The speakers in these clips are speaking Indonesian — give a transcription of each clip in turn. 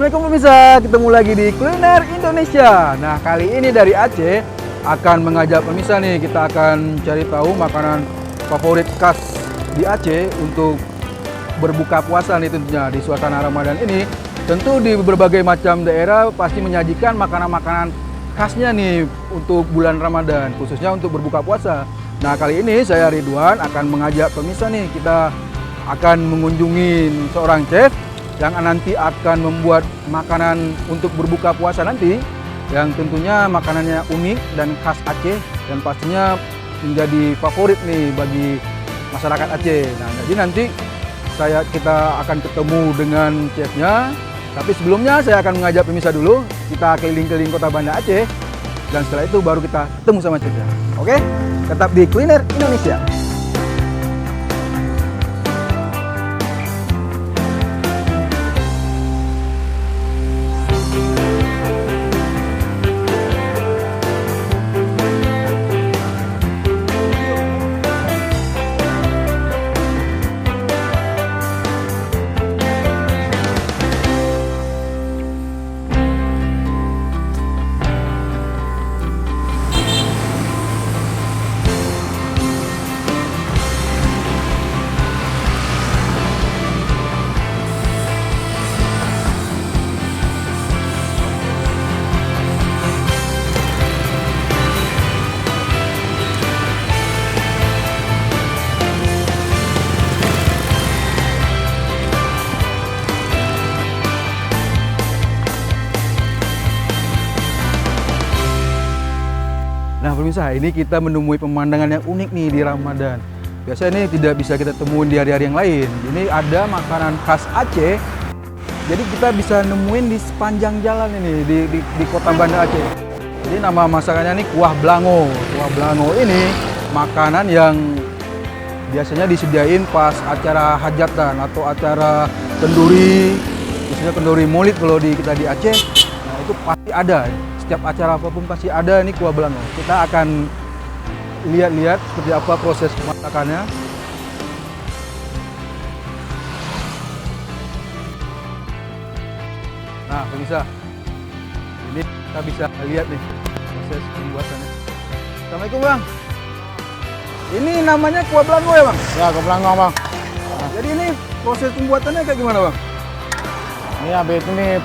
Assalamualaikum pemirsa, ketemu lagi di Kuliner Indonesia. Nah, kali ini dari Aceh akan mengajak pemirsa nih, kita akan cari tahu makanan favorit khas di Aceh untuk berbuka puasa nih tentunya di suasana Ramadan ini. Tentu di berbagai macam daerah pasti menyajikan makanan-makanan khasnya nih untuk bulan Ramadan, khususnya untuk berbuka puasa. Nah, kali ini saya Ridwan akan mengajak pemirsa nih, kita akan mengunjungi seorang chef yang nanti akan membuat makanan untuk berbuka puasa nanti, yang tentunya makanannya unik dan khas Aceh dan pastinya menjadi favorit nih bagi masyarakat Aceh. Nah, jadi nanti kita akan ketemu dengan chefnya. Tapi sebelumnya saya akan mengajak pemirsa dulu, kita keliling-keliling kota Banda Aceh, dan setelah itu baru kita ketemu sama chefnya. Oke, tetap di Kuliner Indonesia. Nah pemirsa, ini kita menemui pemandangan yang unik nih di Ramadan. Biasanya ini tidak bisa kita temuin di hari-hari yang lain. Ini ada makanan khas Aceh, jadi kita bisa nemuin di sepanjang jalan ini di kota Banda Aceh. Jadi nama masakannya ini kuah belango. Kuah belango ini makanan yang biasanya disediain pas acara hajatan atau acara kenduri, misalnya kenduri maulid kalau kita di Aceh. Nah itu pasti ada. Setiap acara apapun pasti ada ini kuah belango. Kita akan lihat-lihat seperti apa proses pemasakannya. Nah pemirsa, ini kita bisa lihat nih proses pembuatannya. Assalamualaikum bang. Ini namanya kuah belango ya bang? Ya, kuah belango bang. Nah, jadi ini proses pembuatannya kayak gimana bang? Ini habis ini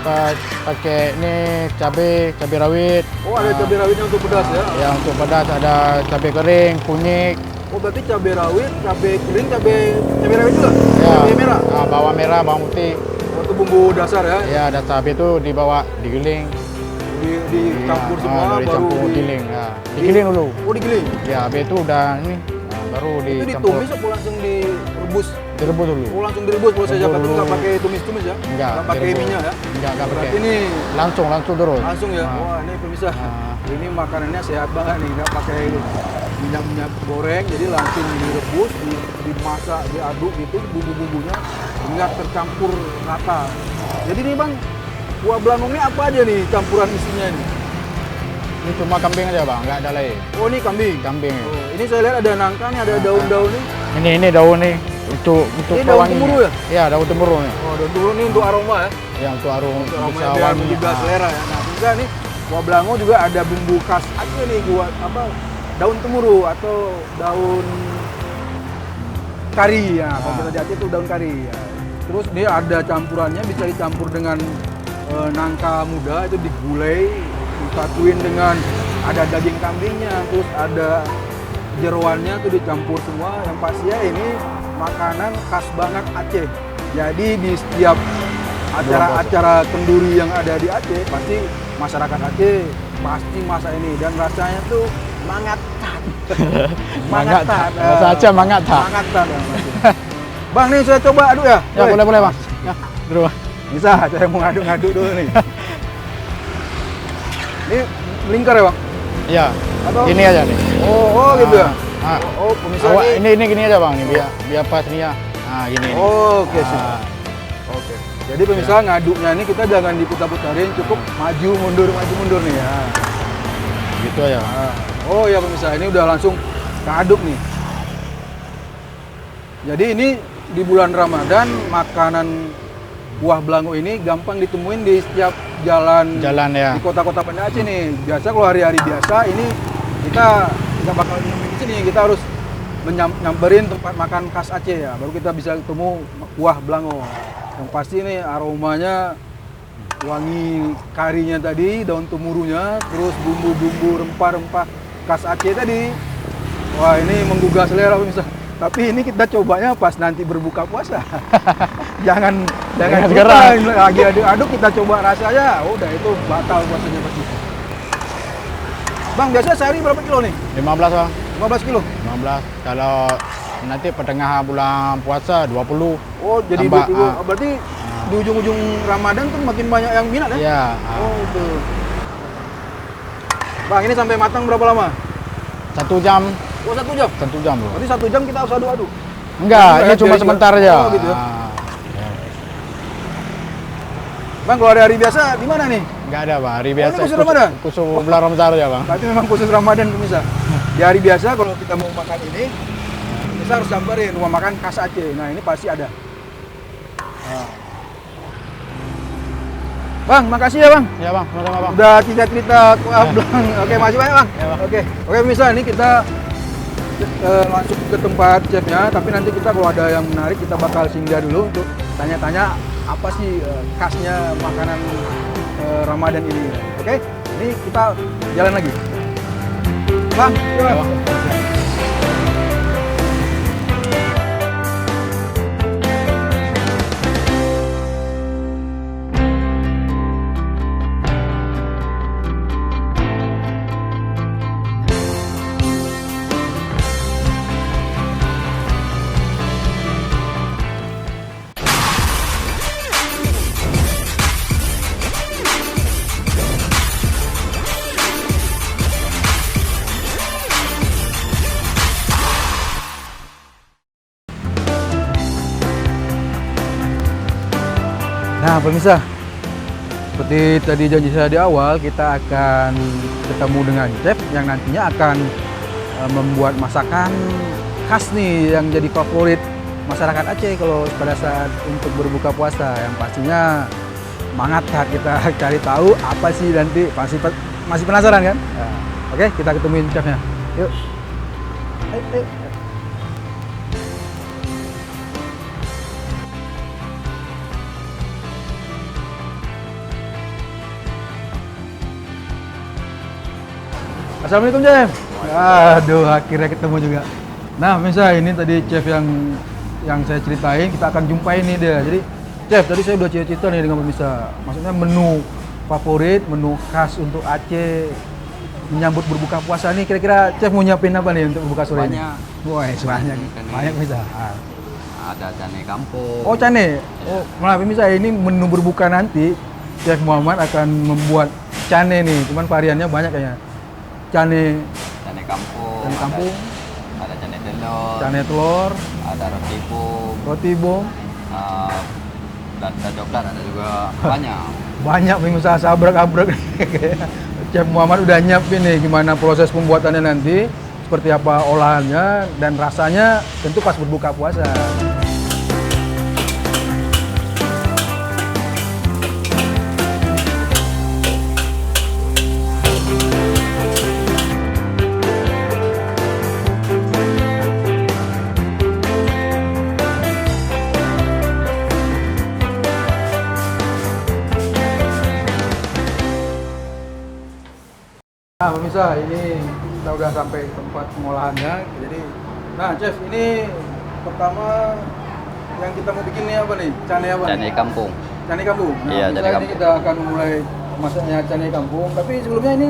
pakai ini cabai rawit. Oh ada cabai rawitnya untuk pedas ya? Ya untuk pedas ada cabai kering, kunyit. Oh berarti cabai rawit, cabai kering, cabai rawit juga? Ya. Cabai merah? Nah, bawang merah, bawang putih. Oh, itu bumbu dasar ya? Ya, dasar habis itu dibawa digiling. Dicampur semua dicampur baru digiling. Ya. Digiling dulu. Oh digiling? Ya, habis itu udah ini. Nah, baru Itu dicampur. ditumis apa langsung direbus? Direbus dulu. Oh langsung direbus, kalau saya Rebus jaga itu dulu. nggak pakai tumis-tumis ya? Enggak pakai direbus. minyak ya? Enggak pakai. Berarti ini Langsung terus. langsung ya? Nah. Wah ini pemirsa, Nah. ini makanannya sehat banget nih, nggak pakai minyak goreng, jadi langsung direbus, dimasak, diaduk gitu, bumbu-bumbunya hingga tercampur rata. Jadi nih bang, kuah belango ini apa aja nih campuran isinya ini? Ini cuma kambing aja bang, nggak ada lain. Oh ini kambing? Kambing. Oh, ini saya lihat ada nangkanya, ada daun-daun nih. Ini daun nih untuk Ini daun pewanginya. temuru ya? Iya, daun temuru nih. Oh daun temuru ini untuk aroma ya? Ya untuk aroma Aroma bisa biar wangi. menggugah selera ya. Nah juga nih kuah belango juga ada bumbu khas Aceh nih, buat apa? Daun temuru atau daun kari ya. Kalau kita di Aceh itu daun kari ya. Terus dia ada campurannya, bisa dicampur dengan nangka muda, itu digulai, disatuin dengan ada daging kambingnya, terus ada jeroannya tuh dicampur semua. Yang pastinya ini makanan khas banget Aceh. Jadi di setiap acara-acara kenduri yang ada di Aceh, pasti masyarakat Aceh pasti masak ini, dan rasanya tuh mangatan. Mangatan. Bahasa Aceh mangatan. Mangatan. Bang nih saya coba aduk ya. Ya boleh bang. Ya dulu. Bisa, saya mau ngaduk-ngaduk dulu nih. Ini melingkar ya bang? Iya. Atau? Gini aja nih. Oh gitu ya. Ah. Oh pemirsa Awak ini. ini gini aja bang nih biar pas nih ya. Nah gini. nih. Oh, oke sih. Ah. Oke. Jadi pemirsa ngaduknya ini kita jangan diputar-putarin, cukup maju mundur nih ya. Gitu aja. Nah, oh ya pemirsa, ini udah langsung keaduk nih. Jadi ini di bulan Ramadan makanan kuah belango ini gampang ditemuin di setiap jalan ya. di kota-kota Banda Aceh nih. Biasa kalau hari-hari biasa ini kita nggak bakal nemuin di sini. Kita harus nyamperin tempat makan khas Aceh ya. Baru kita bisa ketemu kuah belango. Yang pasti ini aromanya wangi karinya tadi, daun temurunya, terus bumbu-bumbu rempah-rempah khas Aceh tadi. Wah, ini menggugah selera pemirsa. Tapi ini kita cobanya pas nanti berbuka puasa. jangan sekarang. lagi aduk-aduk kita coba rasanya. Udah itu batal puasanya pasti. Bang, biasanya sehari berapa kilo nih? 15 bang. 15 kilo. 15. Kalau nanti pertengahan bulan puasa 20. Oh, jadi Tambah, 20. Oh, berarti di ujung-ujung Ramadan tuh makin banyak yang minat ya? Iya. Oh, itu. Bang, ini sampai matang berapa lama? 1 jam. Oh, 1 jam. 1 jam bro. Berarti 1 jam kita harus aduk-aduk. Enggak, ini Enggak, cuma jadi- sebentar aja. Oh, gitu ya. Bang, kalau hari-hari biasa di mana nih? Enggak ada bang, hari ini biasa. khusus Ramadan? Khusus bulan Ramadan aja bang. Tapi memang khusus Ramadan pemirsa. Di hari biasa kalau kita mau makan ini, kita harus samperin rumah makan khas Aceh. Nah, ini pasti ada. Nah. Bang, makasih ya bang. Ya bang, sama-sama bang. Udah cerita kuah belang. Oke, makasih banyak bang. Ya, Bang. Oke pemirsa, ini kita langsung ke tempat chefnya. Tapi nanti kita kalau ada yang menarik kita bakal singgah dulu untuk tanya-tanya apa sih khasnya makanan Ramadan ini. Oke, ini kita jalan lagi. Bang, yuk, Ya, bang. bang. Nah pemirsa, seperti tadi janji saya di awal, kita akan ketemu dengan chef yang nantinya akan membuat masakan khas nih yang jadi favorit masyarakat Aceh kalau pada saat untuk berbuka puasa. Yang pastinya semangat kan kita cari tahu apa sih nanti, pasti masih penasaran kan? Nah, oke, kita ketemuin chefnya. Yuk. Ayo. Assalamualaikum chef. Aduh, akhirnya ketemu juga. Nah, pemirsa, ini tadi chef yang saya ceritain, kita akan jumpai nih dia. Jadi, chef, tadi saya udah cerita nih dengan pemirsa. Maksudnya menu favorit, menu khas untuk Aceh menyambut berbuka puasa nih. Kira-kira chef mau nyiapin apa nih untuk buka sore ini? Banyak. Wah, banyak. Banyak pemirsa. Ah. Ada cane kampung. Oh, cane. Oh, malah pemirsa, ini menu berbuka nanti Chef Muhammad akan membuat cane nih. Cuman variannya banyak kayaknya. Cane Kampung. kampung, Ada cane telur. cane telur, Ada roti bom. roti bom, Dan ada coklat ada juga banyak. banyak pengusaha sabrek-abrek. Chef Muhammad udah nyiapin nih gimana proses pembuatannya nanti, seperti apa olahannya dan rasanya tentu pas berbuka puasa. Nah, pemirsa, ini kita udah sampai tempat pengolahannya. Jadi, nah, chef, ini pertama yang kita mau bikin nih apa nih? Cane apa? Cane nih? kampung. Cane kampung. Nah, Iya, pemirsa, cane ini kampung. kita akan mulai masaknya cane kampung. Tapi sebelumnya ini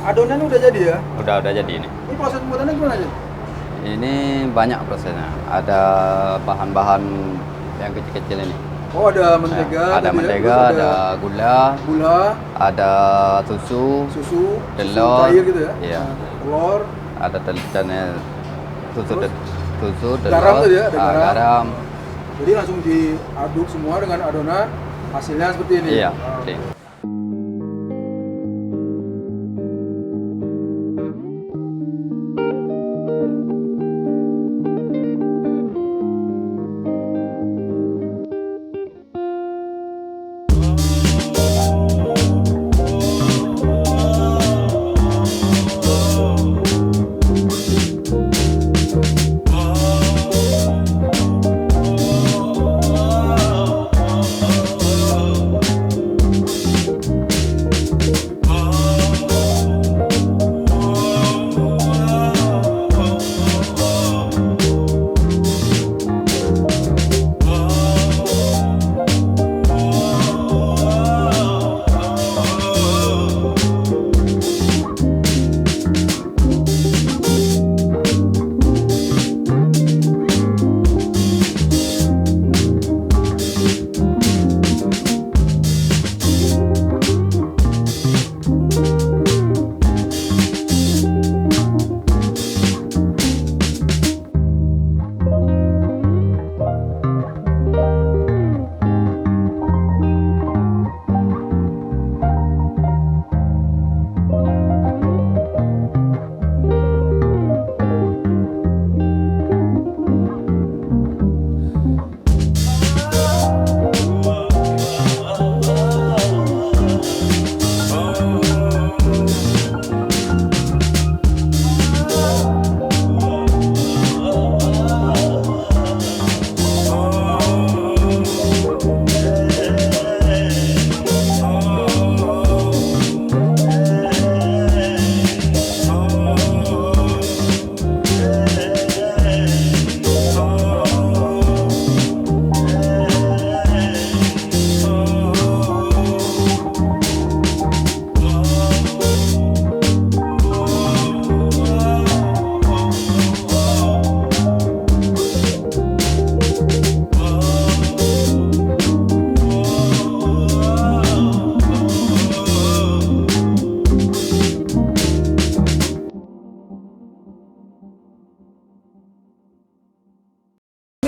adonan udah jadi ya? Udah jadi ini. Ini proses pembuatannya gimana aja? Ini banyak prosesnya. Ada bahan-bahan yang kecil-kecil ini. Oh, ada mentega, Ada tadi ya, mentega, terus ada gula, gula, ada susu, susu telur, cair gitu ya? iya. Nah, telur, ada cane Terus? susu, telur, Garam tadi ya, ada garam. garam. jadi langsung diaduk semua dengan adonan, hasilnya seperti ini. Iya. Nah, Oke.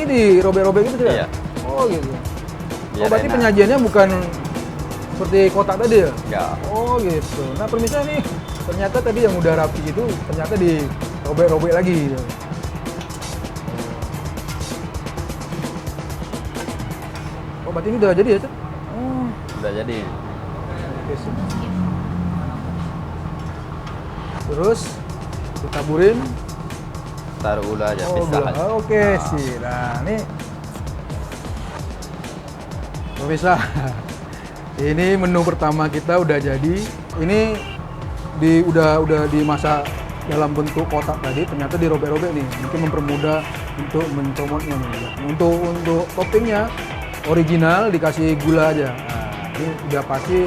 dirobek-robek gitu ya? Iya. Oh gitu. Biar Oh berarti enak. penyajiannya bukan seperti kotak tadi ya? Enggak. Oh gitu. Nah pemirsa nih, ternyata tadi yang udah rapi itu ternyata dirobek-robek lagi. Gitu. Oh berarti ini udah jadi ya, Cep? Oh, Udah jadi. oke sih. Terus ditaburin. Taruh gula aja, Oh, pisah gula. aja. Oke Nah, sih. Nah, ini pemirsa, ini menu pertama kita udah jadi. Ini udah dimasak dalam bentuk kotak tadi, ternyata dirobek-robek nih. Mungkin mempermudah untuk mencomotnya nih. Untuk toppingnya original dikasih gula aja. Nah, ini udah pasti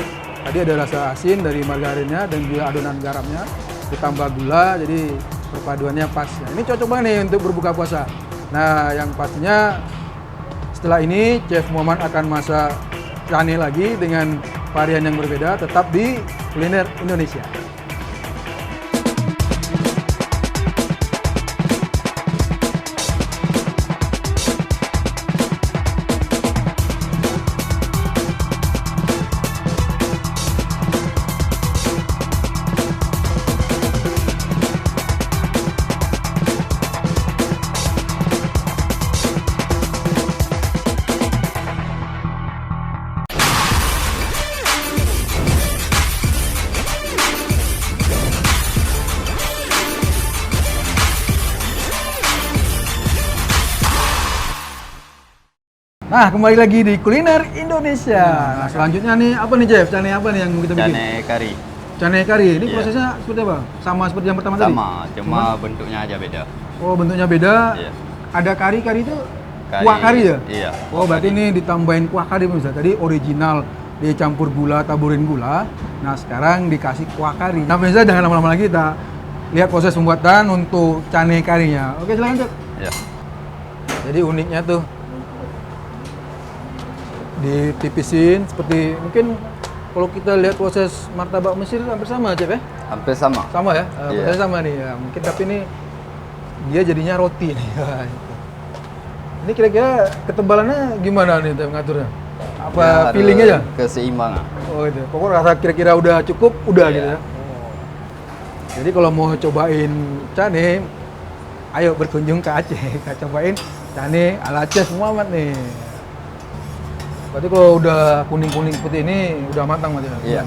tadi ada rasa asin dari margarinnya dan juga adonan garamnya ditambah gula, jadi perpaduannya pas. Nah, ini cocok banget nih untuk berbuka puasa. Nah, yang pastinya setelah ini Chef Muhammad akan masak cane lagi dengan varian yang berbeda, tetap di Kuliner Indonesia. Nah, kembali lagi di Kuliner Indonesia. Nah, selanjutnya nih apa nih Chef? Cane apa nih yang mau kita bikin? cane kari. Cane kari. Ini Iya. prosesnya seperti apa? Sama seperti yang pertama tadi? Sama, cuma bentuknya aja beda. Oh, bentuknya beda. Iya. Ada kari itu kuah kari ya? Iya. Oh, berarti ini ditambahin kuah kari pemirsa. Tadi original dicampur gula, taburin gula. Nah, sekarang dikasih kuah kari. Nah, pemirsa jangan lama-lama lagi, kita lihat proses pembuatan untuk cane karinya. Oke, silakan, Cep. Iya. Jadi uniknya tuh ditipisin seperti mungkin kalau kita lihat proses martabak Mesir hampir sama, Cep ya? Hampir sama. Sama ya? Iya. Prosesnya sama nih ya. Mungkin tapi ini dia jadinya roti nih. Ini kira-kira ketebalannya gimana nih Cep ngaturnya? Apa Ya, harus feeling aja? Keseimbangan. Oh itu. Pokoknya rasa kira-kira udah cukup, udah Iya. gitu ya. Jadi kalau mau cobain cane, ayo berkunjung ke Aceh. Kita cobain cane ala Chef Muhammad nih. Berarti kalau udah kuning-kuning seperti ini udah matang berarti ya? Iya.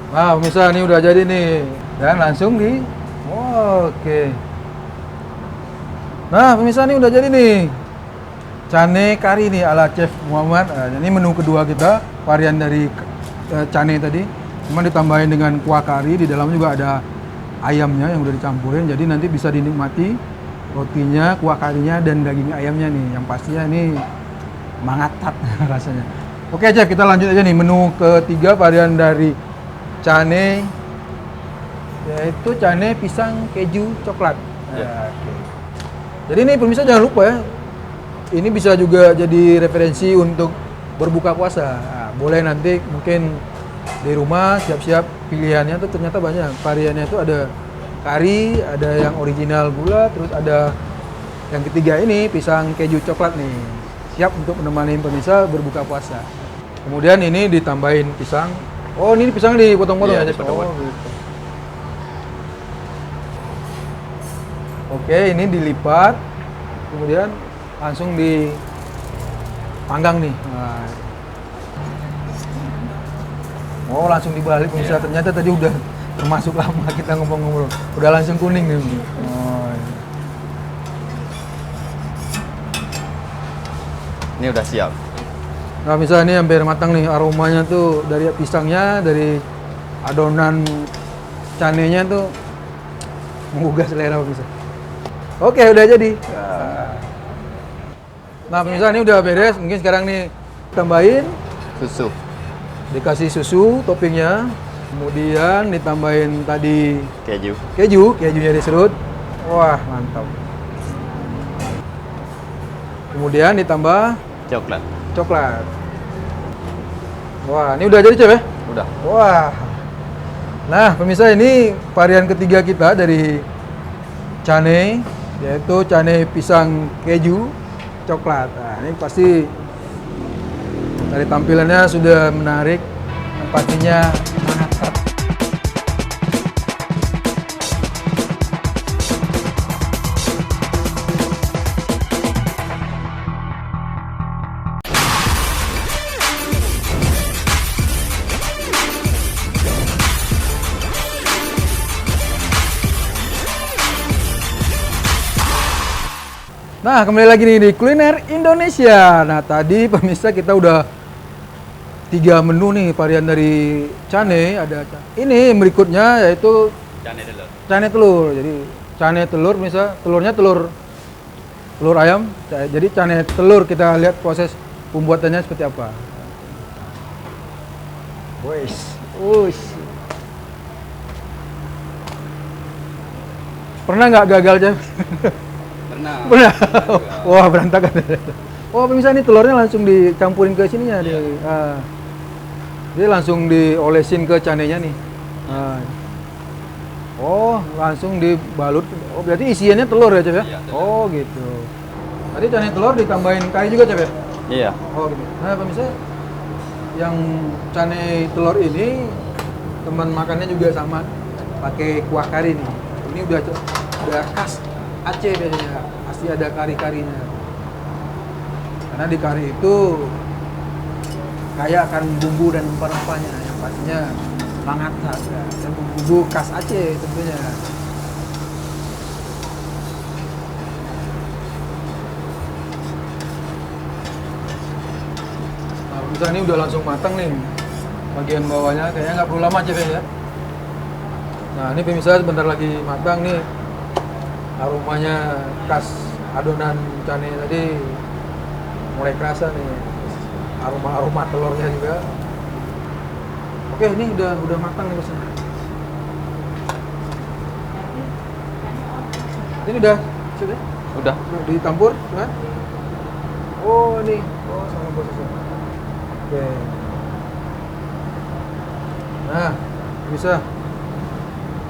Nah, pemirsa ini udah jadi nih. Dan langsung di oke. Nah, pemirsa ini udah jadi nih. Cane kari nih ala Chef Muhammad. Nah, ini menu kedua kita, varian dari cane tadi. Cuma ditambahin dengan kuah kari, di dalam juga ada ayamnya yang udah dicampurin. Jadi nanti bisa dinikmati rotinya, kuah karinya, dan daging ayamnya nih. Yang pastinya ini mantap rasanya. Oke Chef, kita lanjut aja nih. Menu ketiga varian dari cane, yaitu cane pisang keju coklat. Ya. Nah, oke. Jadi ini pemirsa jangan lupa ya, ini bisa juga jadi referensi untuk berbuka puasa. Nah, boleh nanti mungkin di rumah siap-siap pilihannya tuh ternyata banyak. Variannya itu ada kari, ada yang original gula, terus ada yang ketiga ini pisang keju coklat nih. Siap untuk menemani pemirsa berbuka puasa. Kemudian ini ditambahin pisang. Oh, ini pisangnya dipotong-potong Iya, ya? dipotong-potong. Oh, gitu. Oke, ini dilipat. Kemudian langsung dipanggang nih. Nah. Oh, langsung dibalik pemirsa. Ternyata tadi udah termasuk lama kita ngomong-ngomong. Udah langsung kuning nih. Oh. Ini udah siap. Nah, misalnya ini hampir matang nih, aromanya tuh dari pisangnya, dari adonan canenya tuh menggugah selera pemirsa. Oke, udah jadi. Nah, pemirsa ini udah beres. Mungkin sekarang nih tambahin, Susu. dikasih susu toppingnya, kemudian ditambahin tadi Keju. kejunya diserut. Wah, mantap. Kemudian ditambah Coklat. coklat. Wah, ini udah jadi Chef ya? Udah. Wah. Nah, pemirsa ini varian ketiga kita dari cane yaitu cane pisang keju coklat. Nah, ini pasti dari tampilannya sudah menarik, dan pastinya mantap. Nah, kembali lagi nih di Kuliner Indonesia. Nah, tadi pemirsa kita udah 3 menu nih varian dari cane. Ada ini berikutnya yaitu cane telur. Jadi cane telur pemirsa, telurnya telur ayam. Jadi cane telur, kita lihat proses pembuatannya seperti apa. Wush. Pernah nggak gagal aja? Pernah. Wah, berantakan. Oh, pemirsa, ini telurnya langsung dicampurin ke sininya. Dia langsung diolesin ke canenya nih. Oh, langsung dibalut. Oh, berarti isiannya telur ya, Chef ya? Iya, telur. Oh, gitu. Tadi cane telur ditambahin kari juga, Chef ya? Iya. Oh, gitu. Nah, pemirsa, yang cane telur ini teman makannya juga sama, pakai kuah kari nih. Ini udah khas Aceh biasanya, pasti ada kari-karinya. Karena di kari itu kaya akan bumbu dan rempah-rempahnya yang pastinya sangat khas ya. Dan bumbu khas Aceh tentunya. Nah, pemirsa, ini udah langsung matang nih. Bagian bawahnya kayaknya nggak perlu lama, Chef ya. Nah, ini pemirsa sebentar lagi matang nih. Aromanya khas adonan cane tadi mulai kerasa nih, aroma telurnya juga. Oke, ini udah matang nih pesan. Ini udah sudah Udah. ditampur kan? Oh, ini sama prosesnya. Oke. Nah, bisa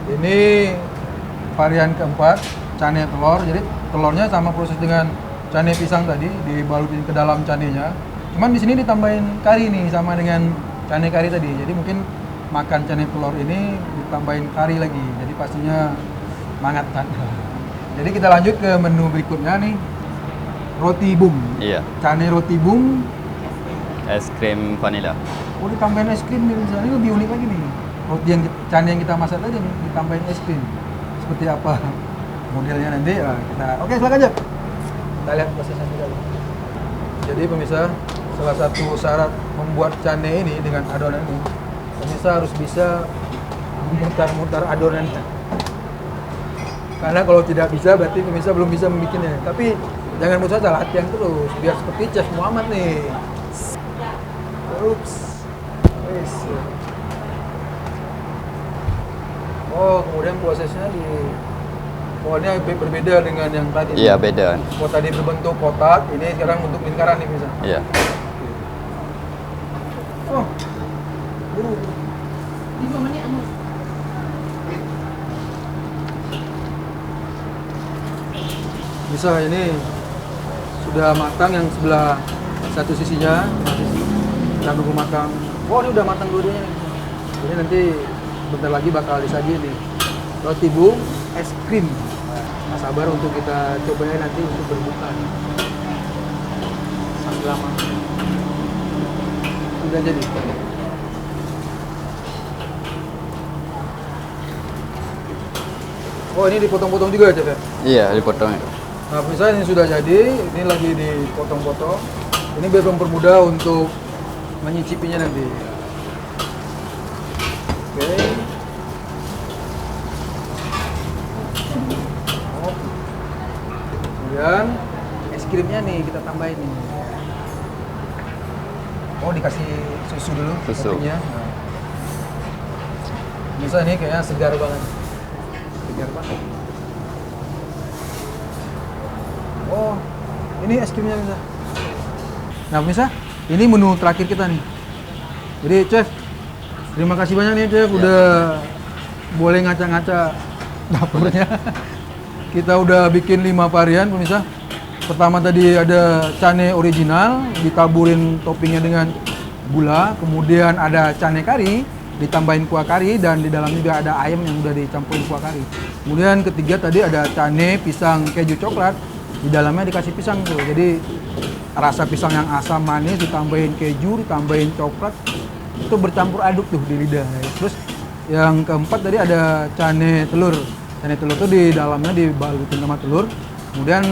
ini varian keempat, cane telur. Jadi telurnya sama proses dengan cane pisang tadi, dibalutin ke dalam canenya. Cuman di sini ditambahin kari nih, sama dengan cane kari tadi. Jadi mungkin makan cane telur ini ditambahin kari lagi. Jadi pastinya mangat kan. Jadi kita lanjut ke menu berikutnya nih, roti bung. Iya. Cane roti bung. Es krim vanila. Oh, ditambahin es krim nih, misalnya ini lebih unik lagi nih. Roti cane yang kita masak tadi nih, ditambahin es krim. Seperti apa modelnya nanti oke, silakan aja kita lihat prosesnya juga. Jadi pemirsa, salah satu syarat membuat cane ini dengan adonan ini, pemirsa harus bisa memutar-mutar adonannya, karena kalau tidak bisa berarti pemirsa belum bisa membuatnya. Tapi jangan putus asa, latihan terus biar seperti Chef Muhammad nih. Oh, kemudian prosesnya ini berbeda dengan yang tadi. Iya, beda. Kalau tadi berbentuk kotak, ini sekarang bentuk lingkaran nih bisa. Iya. Oh, buru. Bisa, ini sudah matang yang sebelah satu sisinya. Kita nunggu matang. Oh, ini udah matang dua-duanya nih. Ini nanti bentar lagi bakal disajiin nih roti bung es krim. Nah, sabar untuk kita cobain nanti untuk berbuka sambil lama. Udah jadi. Oh, ini dipotong-potong juga ya, Chef ya? Iya, dipotong. Nah, misalnya ini sudah jadi, ini lagi dipotong-potong. Ini biar mempermudah untuk menyicipinya nanti. Oke. Kemudian es krimnya nih kita tambahin nih. Oh, dikasih susu dulu. Susu. Kopinya. Nah. Bisa nih kayaknya segar banget. Segar banget. Oh, ini es krimnya bisa. Nah, bisa. Ini menu terakhir kita nih. Jadi, Chef, terima kasih banyak nih, Chef, udah boleh ngaca-ngaca dapurnya. kita udah bikin 5 varian pemirsa. Pertama tadi ada cane original, ditaburin toppingnya dengan gula, kemudian ada cane kari, ditambahin kuah kari, dan di dalam juga ada ayam yang udah dicampurin kuah kari. Kemudian ketiga tadi ada cane pisang keju coklat, di dalamnya dikasih pisang tuh. Jadi rasa pisang yang asam manis ditambahin keju, ditambahin coklat, itu bercampur aduk tuh di lidah. Terus yang keempat tadi ada cane telur. Cane telur tuh di dalamnya dibalutin sama telur, kemudian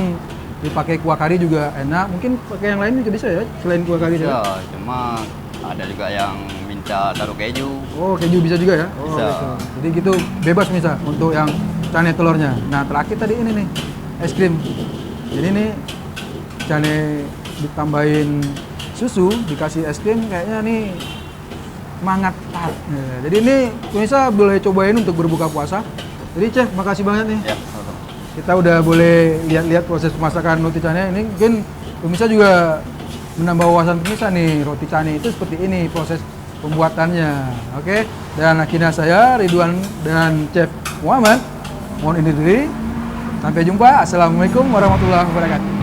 dipakai kuah kari juga enak. Mungkin pakai yang lain juga bisa ya, selain kuah kari. Ya, cuma ada juga yang minta taruh keju. Oh, keju bisa juga ya? Oh, Bisa. gitu. Jadi gitu bebas misal untuk yang cane telurnya. Nah, terakhir tadi ini nih, es krim. Jadi nih cane ditambahin susu, dikasih es krim, kayaknya nih semangat tart. Nah, jadi ini pemirsa boleh cobain untuk berbuka puasa. Jadi Chef, makasih banget nih. Ya, Kita udah boleh lihat-lihat proses pemasakan roti cane ini. Mungkin pemirsa juga menambah wawasan pemirsa nih, roti cane itu seperti ini proses pembuatannya. Oke, dan akhirnya saya Ridwan dan Chef Muhammad mohon undur diri. Sampai jumpa. Assalamualaikum warahmatullahi wabarakatuh.